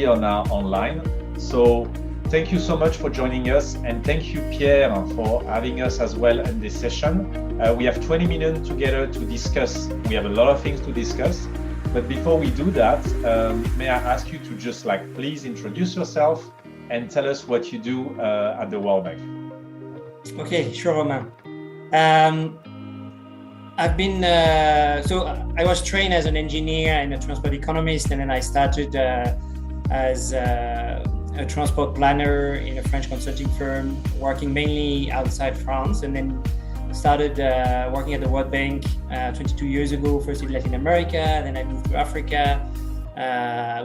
on our online. So thank you so much for joining us, and thank you, Pierre, for having us as well in this session. We have 20 minutes together to discuss. We have a lot of things to discuss. But before we do that, may I ask you to just please introduce yourself and tell us what you do at the World Bank. Okay, sure, Romain. I've been, so I was trained as an engineer and a transport economist, and then I started as a transport planner in a French consulting firm, working mainly outside France, and then started working at the World Bank 22 years ago, first in Latin America, then I moved to Africa,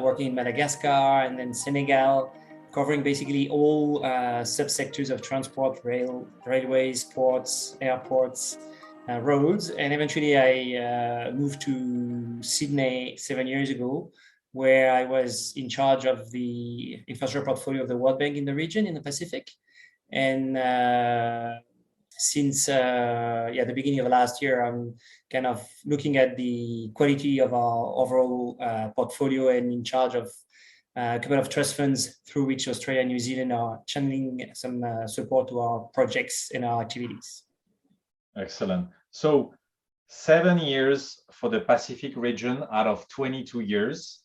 working in Madagascar and then Senegal, covering basically all subsectors of transport, railways, ports, airports, roads. And eventually I moved to Sydney 7 years ago, where I was in charge of the infrastructure portfolio of the World Bank in the region, in the Pacific. And since the beginning of last year, I'm kind of looking at the quality of our overall portfolio and in charge of a couple of trust funds through which Australia and New Zealand are channeling some support to our projects and our activities. Excellent. So 7 years for the Pacific region out of 22 years.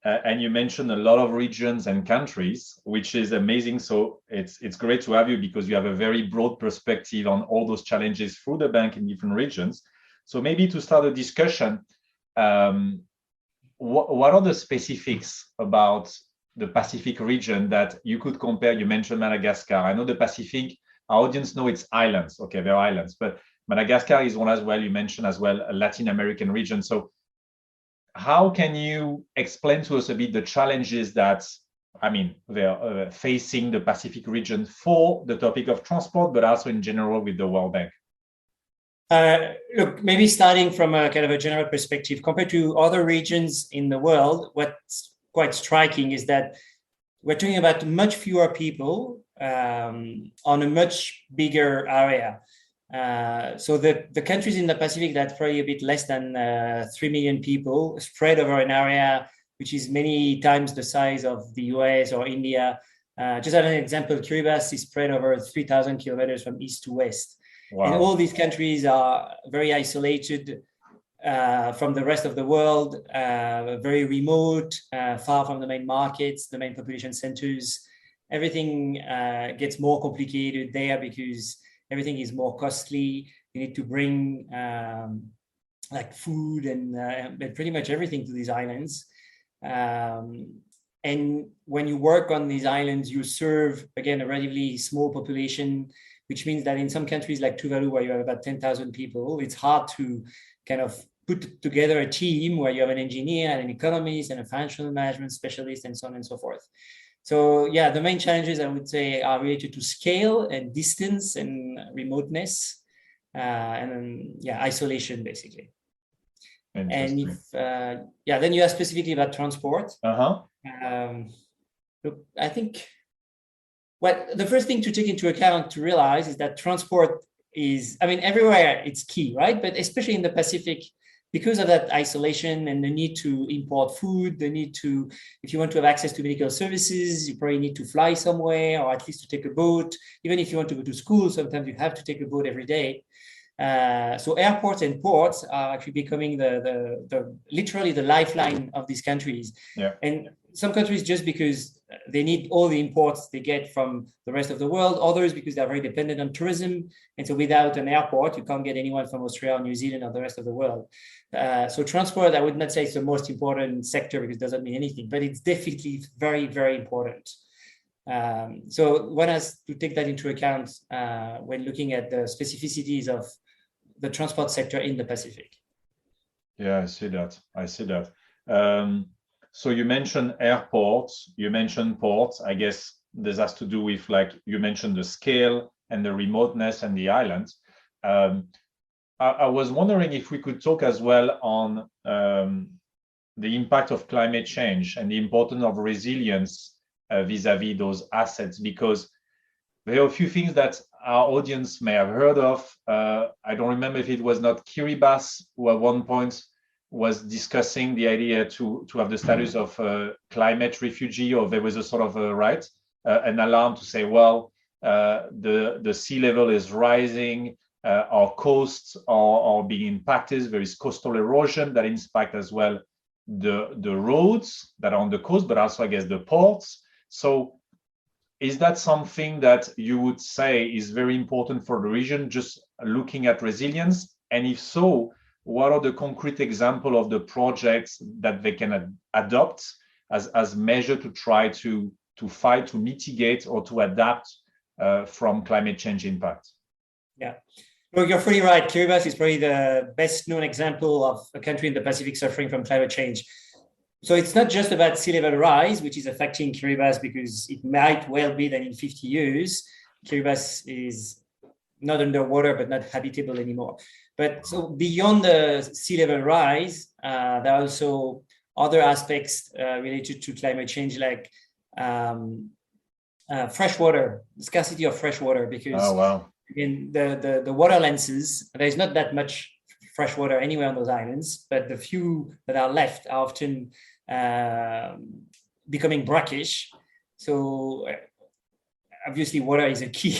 And you mentioned a lot of regions and countries, which is amazing. So it's great to have you because you have a very broad perspective on all those challenges through the bank in different regions. So maybe to start a discussion, what are the specifics about the Pacific region that you could compare? You mentioned Madagascar. I know the Pacific, our audience know it's islands. Okay, they're islands, but Madagascar is one as well. You mentioned as well a Latin American region. So how can you explain to us a bit the challenges that, they're facing the Pacific region for the topic of transport, but also in general with the World Bank? Look, maybe starting from a kind of a general perspective, compared to other regions in the world, what's quite striking is that we're talking about much fewer people on a much bigger area. So the countries in the Pacific, that's probably a bit less than 3 million people spread over an area which is many times the size of the US or India. Just as an example, Kiribati is spread over 3,000 kilometers from east to west. Wow. And all these countries are very isolated from the rest of the world, very remote, far from the main markets, the main population centers. Everything gets more complicated there because everything is more costly. You need to bring food and pretty much everything to these islands. And when you work on these islands, you serve, again, a relatively small population, which means that in some countries like Tuvalu, where you have about 10,000 people, it's hard to kind of put together a team where you have an engineer and an economist and a financial management specialist and so on and so forth. So yeah, the main challenges I would say are related to scale and distance and remoteness, and isolation basically. And if then you ask specifically about transport. Look, I think the first thing to take into account to realize is that transport is, everywhere it's key, right? But especially in the Pacific, because of that isolation and the need to import food, the need to, if you want to have access to medical services, you probably need to fly somewhere or at least to take a boat. Even if you want to go to school, sometimes you have to take a boat every day. So airports and ports are actually becoming the literally the lifeline of these countries. Yeah. And some countries just because they need all the imports they get from the rest of the world, others because they're very dependent on tourism. And so without an airport, you can't get anyone from Australia, New Zealand, or the rest of the world. So transport, I would not say it's the most important sector because it doesn't mean anything, but it's definitely very, very important. So one has to take that into account when looking at the specificities of the transport sector in the Pacific. Yeah, I see that. So you mentioned airports, you mentioned ports. I guess this has to do with, you mentioned the scale and the remoteness and the islands. I was wondering if we could talk as well on the impact of climate change and the importance of resilience vis-a-vis those assets, because there are a few things that our audience may have heard of. I don't remember if it was not Kiribati, who at one point was discussing the idea to have the status of climate refugee, or there was a sort of an alarm to say, well, the sea level is rising, our coasts are being impacted. There is coastal erosion that impacts as well the roads that are on the coast, but also, I guess, the ports. So is that something that you would say is very important for the region, just looking at resilience? And if so, what are the concrete examples of the projects that they can adopt as measure to try to fight, to mitigate, or to adapt from climate change impact? Yeah. Look, you're fully right. Kiribati is probably the best known example of a country in the Pacific suffering from climate change. So it's not just about sea level rise, which is affecting Kiribati, because it might well be that in 50 years, Kiribati is not underwater, but not habitable anymore. But so beyond the sea level rise, there are also other aspects related to climate change, like fresh water, scarcity of fresh water, because in the water lenses, there's not that much fresh water anywhere on those islands, but the few that are left are often becoming brackish. So obviously water is a key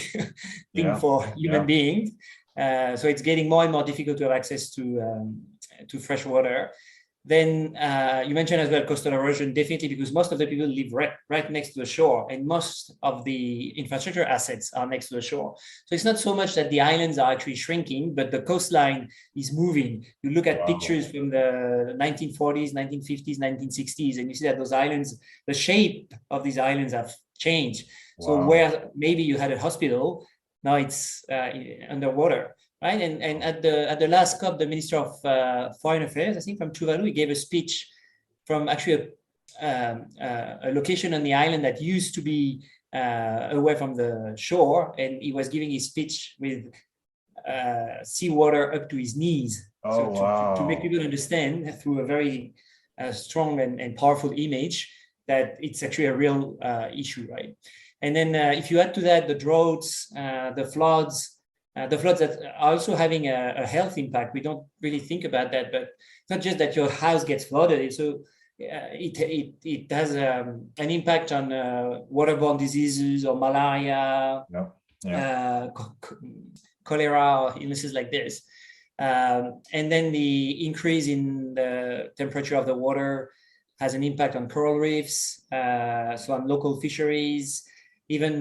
thing for human beings. So it's getting more and more difficult to have access to fresh water. Then you mentioned as well coastal erosion, definitely, because most of the people live right next to the shore, and most of the infrastructure assets are next to the shore. So it's not so much that the islands are actually shrinking, but the coastline is moving. You look at pictures from the 1940s, 1950s, 1960s, and you see that those islands, the shape of these islands have changed. So where maybe you had a hospital, now it's underwater. Right, and at the last COP, the Minister of Foreign Affairs, I think from Tuvalu, he gave a speech from actually a location on the island that used to be away from the shore, and he was giving his speech with seawater up to his knees. To make people understand through a very strong and powerful image that it's actually a real issue, right? And then if you add to that the droughts, the floods that are also having a health impact. We don't really think about that, but it's not just that your house gets flooded. So it has an impact on waterborne diseases or malaria, cholera, or illnesses like this. And then the increase in the temperature of the water has an impact on coral reefs, so on local fisheries, even,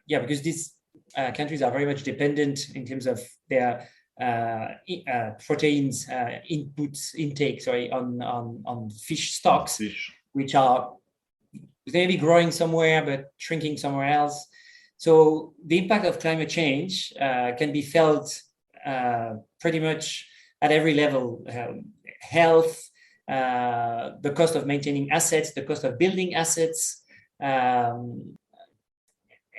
because these countries are very much dependent in terms of their proteins intake on fish stocks, which are maybe growing somewhere but shrinking somewhere else. So the impact of climate change can be felt pretty much at every level: health, the cost of maintaining assets, the cost of building assets.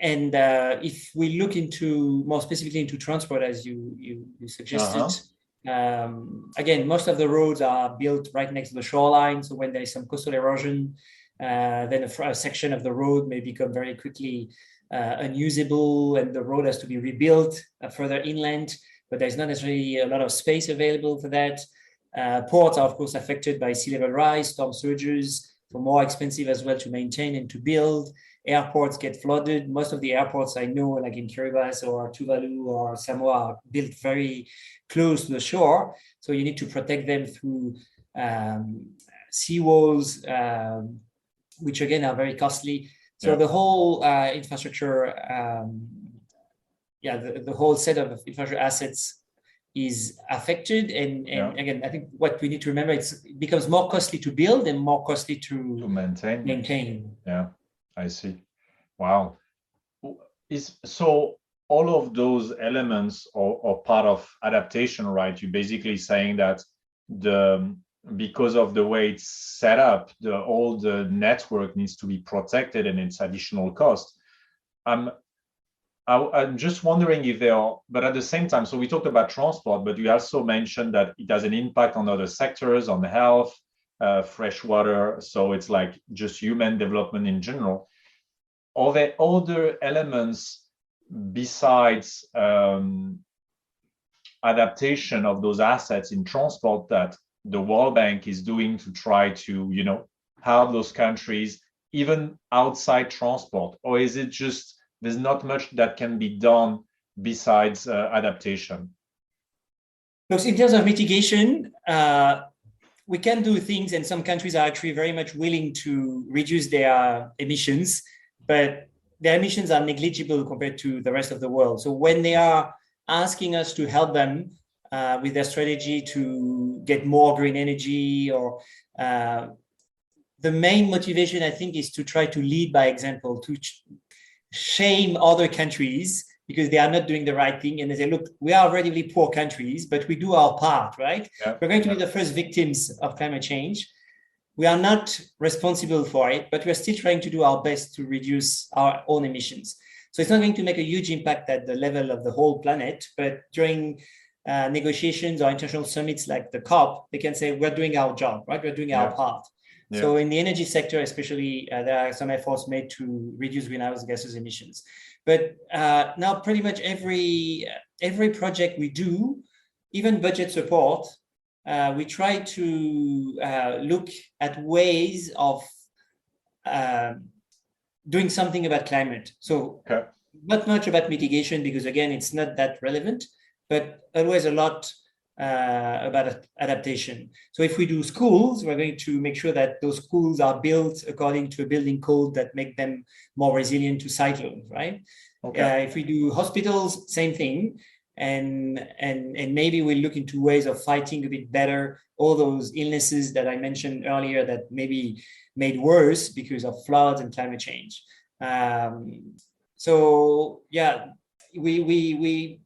And if we look into more specifically into transport, as you suggested, again, most of the roads are built right next to the shoreline. So when there is some coastal erosion, then a section of the road may become very quickly unusable, and the road has to be rebuilt further inland. But there's not necessarily a lot of space available for that. Ports are, of course, affected by sea level rise, storm surges, so more expensive as well to maintain and to build. Airports get flooded. Most of the airports I know, like in Kiribati or Tuvalu or Samoa, are built very close to the shore. So you need to protect them through seawalls, which again are very costly. So the whole infrastructure, the whole set of infrastructure assets is affected. And again, I think what we need to remember, it becomes more costly to build and more costly to maintain. Yeah. I see. Wow. So all of those elements are part of adaptation, right? You're basically saying that because of the way it's set up, all the network needs to be protected, and it's additional cost. I'm just wondering if there are, but at the same time, so we talked about transport, but you also mentioned that it has an impact on other sectors, on health, fresh water. So it's like just human development in general. Are there other elements besides adaptation of those assets in transport that the World Bank is doing to try to, help those countries even outside transport? Or is it just there's not much that can be done besides adaptation? Look, in terms of mitigation, we can do things, and some countries are actually very much willing to reduce their emissions, but their emissions are negligible compared to the rest of the world. So when they are asking us to help them with their strategy to get more green energy, or the main motivation, I think, is to try to lead by example, to shame other countries because they are not doing the right thing. And they say, look, we are relatively poor countries, but we do our part, right? Yeah. We're going to be the first victims of climate change. We are not responsible for it, but we're still trying to do our best to reduce our own emissions. So it's not going to make a huge impact at the level of the whole planet, but during negotiations or international summits like the COP, they can say, we're doing our job, right? We're doing our part. Yeah. So in the energy sector, especially, there are some efforts made to reduce greenhouse gases emissions. But now pretty much every project we do, even budget support, we try to look at ways of doing something about climate. So not much about mitigation, because again, it's not that relevant, but always a lot about adaptation. So if we do schools, we're going to make sure that those schools are built according to a building code that make them more resilient to cyclones, right? If we do hospitals, same thing. And maybe we'll look into ways of fighting a bit better all those illnesses that I mentioned earlier that maybe made worse because of floods and climate change. So yeah, we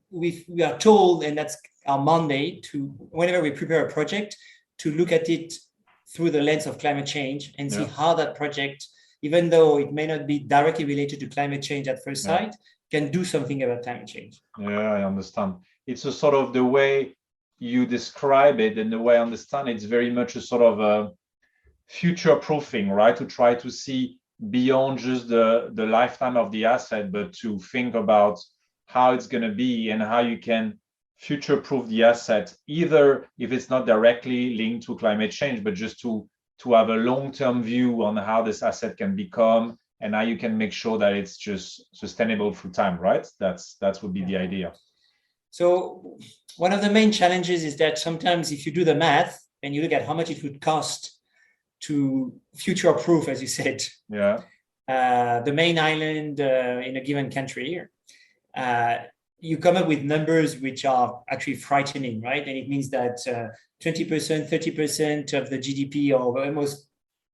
are told, and that's our mandate, to whenever we prepare a project, to look at it through the lens of climate change and see how that project, even though it may not be directly related to climate change at first sight, can do something about climate change. Yeah, I understand. It's a sort of the way you describe it, and the way I understand it's very much a sort of a future proofing, right? To try to see beyond just the lifetime of the asset, but to think about how it's going to be and how you can future proof the asset, either if it's not directly linked to climate change, but just to have a long-term view on how this asset can become and how you can make sure that it's just sustainable through time, right? That would be the idea. So one of the main challenges is that sometimes if you do the math and you look at how much it would cost to future proof, as you said, the main island in a given country, you come up with numbers which are actually frightening, right? And it means that 20%, 30% of the GDP, or almost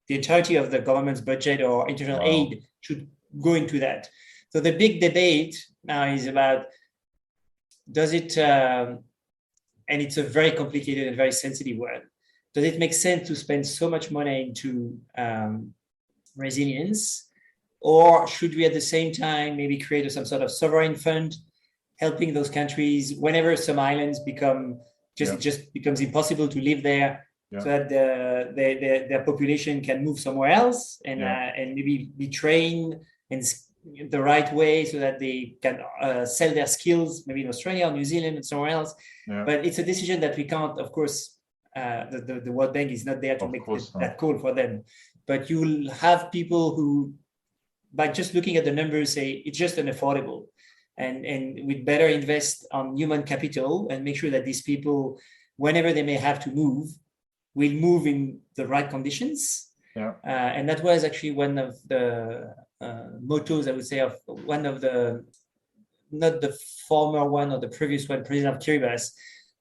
the entirety of the government's budget or international aid should go into that. So the big debate now is about, does it, and it's a very complicated and very sensitive word, does it make sense to spend so much money into resilience? Or should we at the same time maybe create some sort of sovereign fund helping those countries whenever some islands become just becomes impossible to live there, so that their population can move somewhere else and maybe be trained in the right way so that they can sell their skills maybe in Australia or New Zealand and somewhere else. But it's a decision that we can't, of course, the World Bank is not there to make that call for them. But you'll have people who, by just looking at the numbers, say it's just unaffordable. And we'd better invest on human capital and make sure that these people, whenever they may have to move, will move in the right conditions. And that was actually one of the mottos, I would say, of one of the, not the former one or the previous one, President of Kiribati,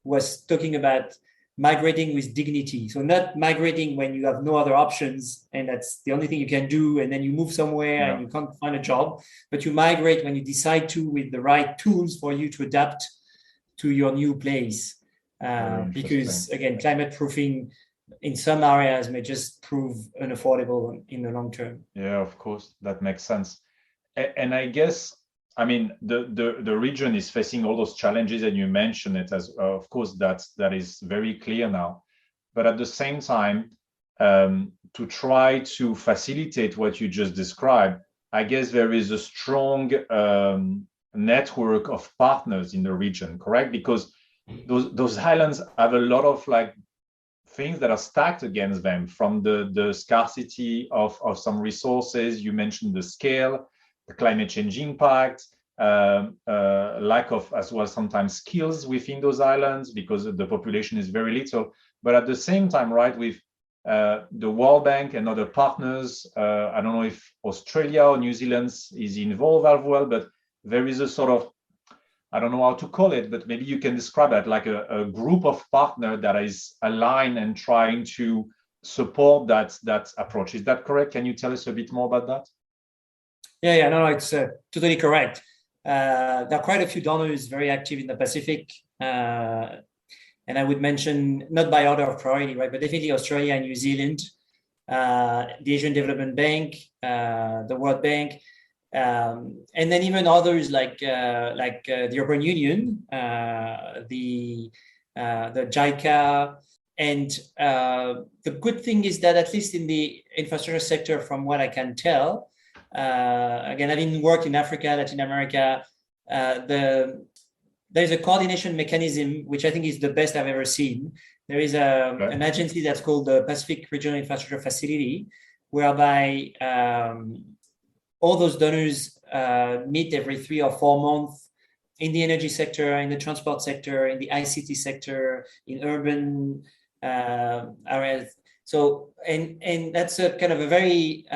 was talking about migrating with dignity. So not migrating when you have no other options and that's the only thing you can do, and then you move somewhere and you can't find a job, but you migrate when you decide to, with the right tools for you to adapt to your new place. Because again, climate proofing in some areas may just prove unaffordable in the long term. Yeah, of course, that makes sense. And I guess, I mean, the region is facing all those challenges, and you mentioned it as, of course, that is very clear now. But at the same time, to try to facilitate what you just described, I guess there is a strong network of partners in the region, correct? Because those islands have a lot of like things that are stacked against them, from the scarcity of some resources. You mentioned the scale, the climate change impact, lack of as well sometimes skills within those islands because the population is very little. But at the same time, right, with the World Bank and other partners, I don't know if Australia or New Zealand is involved as well, but there is a sort of, I don't know how to call it, but maybe you can describe that like a group of partners that is aligned and trying to support that approach. Is that correct? Can you tell us a bit more about that? Yeah, no, it's totally correct. There are quite a few donors very active in the Pacific. And I would mention, not by order of priority, right, but definitely Australia and New Zealand, the Asian Development Bank, the World Bank, and then even others like the European Union, the JICA. And the good thing is that at least in the infrastructure sector, from what I can tell, again, having worked in Africa, Latin America, there's a coordination mechanism, which I think is the best I've ever seen. There is an agency that's called the Pacific Regional Infrastructure Facility, whereby all those donors meet every 3 or 4 months in the energy sector, in the transport sector, in the ICT sector, in urban areas. So, and that's a kind of a very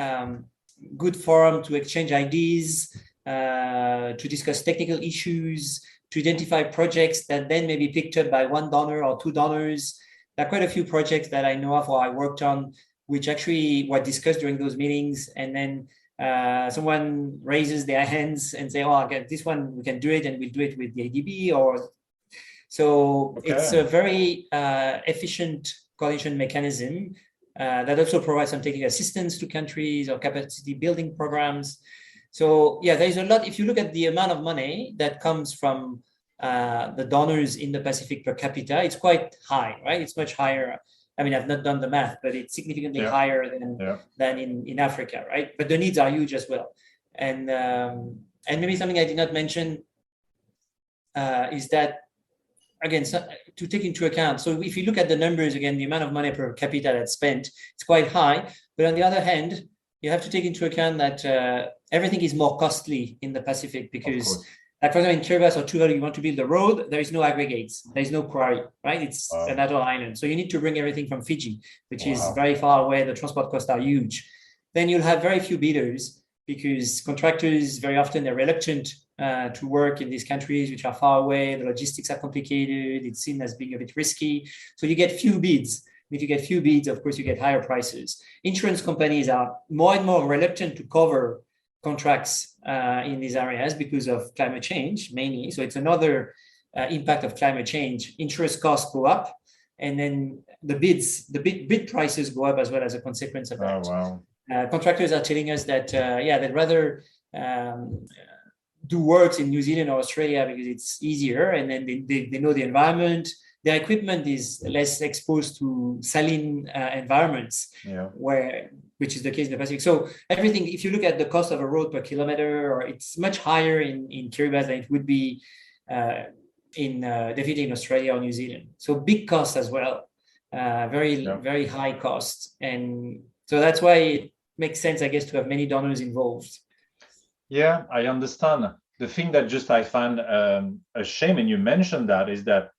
good forum to exchange ideas, to discuss technical issues, to identify projects that then may be picked up by 1 donor or 2 donors. There are quite a few projects that I know of or I worked on, which actually were discussed during those meetings. And then someone raises their hands and say, oh, okay, this one, we can do it, and we'll do it with the ADB. Or so it's a very efficient coordination mechanism that also provides some technical assistance to countries or capacity building programs. So yeah, there's a lot. If you look at the amount of money that comes from the donors in the Pacific per capita, it's quite high, right? It's much higher. I mean, I've not done the math, but it's significantly higher than in Africa, right? But the needs are huge as well. And maybe something I did not mention is that, again, so, to take into account. So if you look at the numbers, again, the amount of money per capita that's spent, it's quite high. But on the other hand, you have to take into account that everything is more costly in the Pacific because, like for example, in Kiribati or Tuvalu, you want to build a road, there is no aggregates, there is no quarry, right? It's an atoll island. So you need to bring everything from Fiji, which is very far away. The transport costs are huge. Then you'll have very few bidders because contractors, very often, they're reluctant to work in these countries which are far away. The logistics are complicated. It's seen as being a bit risky. So you get few bids. If you get few bids, of course, you get higher prices. Insurance companies are more and more reluctant to cover contracts in these areas because of climate change, mainly. So it's another impact of climate change. Insurance costs go up, and then the bid prices go up as well as a consequence of that. Contractors are telling us that, they'd rather do works in New Zealand or Australia because it's easier, and then they know the environment. Their equipment is less exposed to saline environments, which is the case in the Pacific. So everything, if you look at the cost of a road per kilometer, or it's much higher in Kiribati than it would be definitely in Australia or New Zealand. So big costs as well, very high costs. And so that's why it makes sense, I guess, to have many donors involved. Yeah, I understand. The thing that just I find a shame, and you mentioned that, is that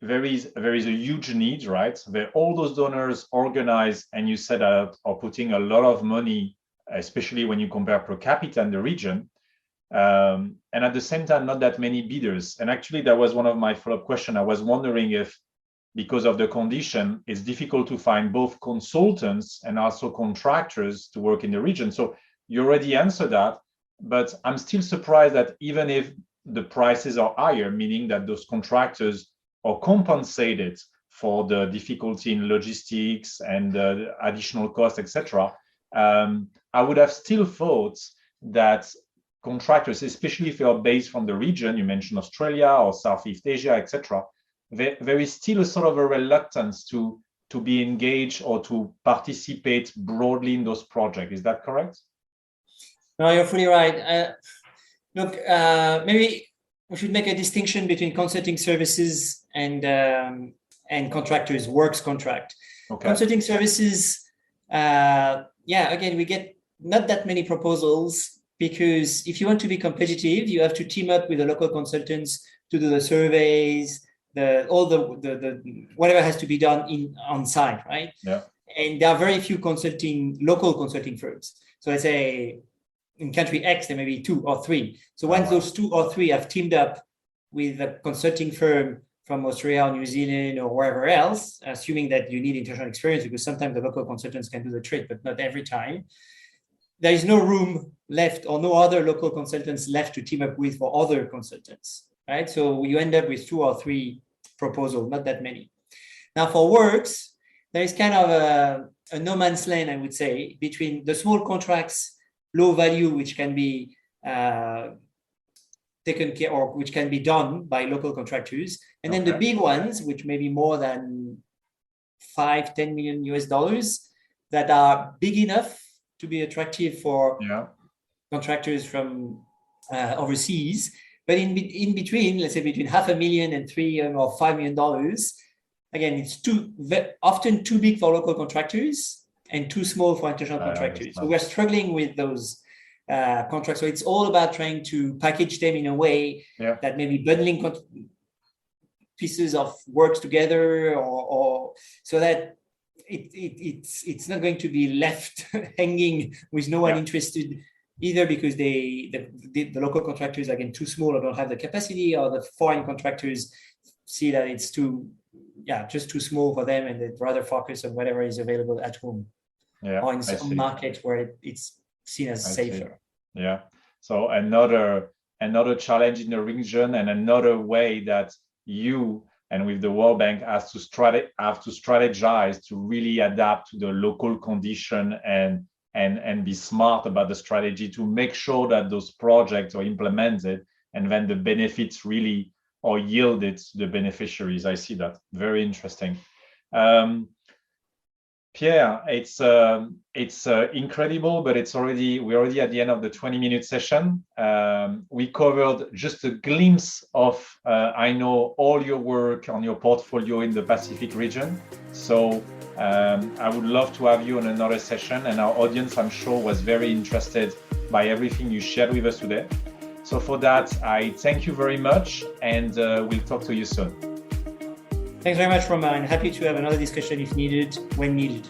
there is a huge need, right? Where all those donors organize, and you said are putting a lot of money, especially when you compare per capita in the region, and at the same time, not that many bidders. And actually, that was one of my follow-up questions. I was wondering if, because of the condition, it's difficult to find both consultants and also contractors to work in the region. So you already answered that, but I'm still surprised that even if the prices are higher, meaning that those contractors are compensated for the difficulty in logistics and the additional costs, etc. I would have still thought that contractors, especially if they are based from the region, you mentioned Australia or Southeast Asia, etc., there is still a sort of a reluctance to be engaged or to participate broadly in those projects. Is that correct? No, you're fully right. Look, maybe we should make a distinction between consulting services and contractors, works contract. Okay. Consulting services, again, we get not that many proposals, because if you want to be competitive, you have to team up with the local consultants to do the surveys, all the whatever has to be done on site, right? Yeah. And there are very few local consulting firms. So let's say in country X, there may be 2 or 3. So once those 2 or 3 have teamed up with a consulting firm from Australia or New Zealand or wherever else, assuming that you need international experience, because sometimes the local consultants can do the trick, but not every time, there is no room left or no other local consultants left to team up with for other consultants, right? So you end up with 2 or 3 proposals, not that many. Now for works, there is kind of a no man's land, I would say, between the small contracts, low value, which can be taken care or which can be done by local contractors, and then the big ones, which may be more than $5-10 million US, that are big enough to be attractive for contractors from overseas. But in between, let's say between $500,000 and $3 or $5 million, again, it's often too big for local contractors and too small for international contractors. So we're struggling with those contracts. So it's all about trying to package them in a way that maybe bundling pieces of works together, or so that it's not going to be left hanging with no one interested, either because the local contractors are again too small or don't have the capacity, or the foreign contractors see that it's just too small for them, and they'd rather focus on whatever is available at home or in some markets where it's seen as safer. Yeah. So another challenge in the region, and another way that you and with the World Bank have to strategize to really adapt to the local condition and be smart about the strategy to make sure that those projects are implemented and then the benefits really are yielded to the beneficiaries. I see that. Very interesting. Pierre, it's incredible, but we're already at the end of the 20-minute session. We covered just a glimpse of, I know, all your work on your portfolio in the Pacific region. So I would love to have you on another session, and our audience, I'm sure, was very interested by everything you shared with us today. So for that, I thank you very much, and we'll talk to you soon. Thanks very much, Romain. Happy to have another discussion if needed, when needed.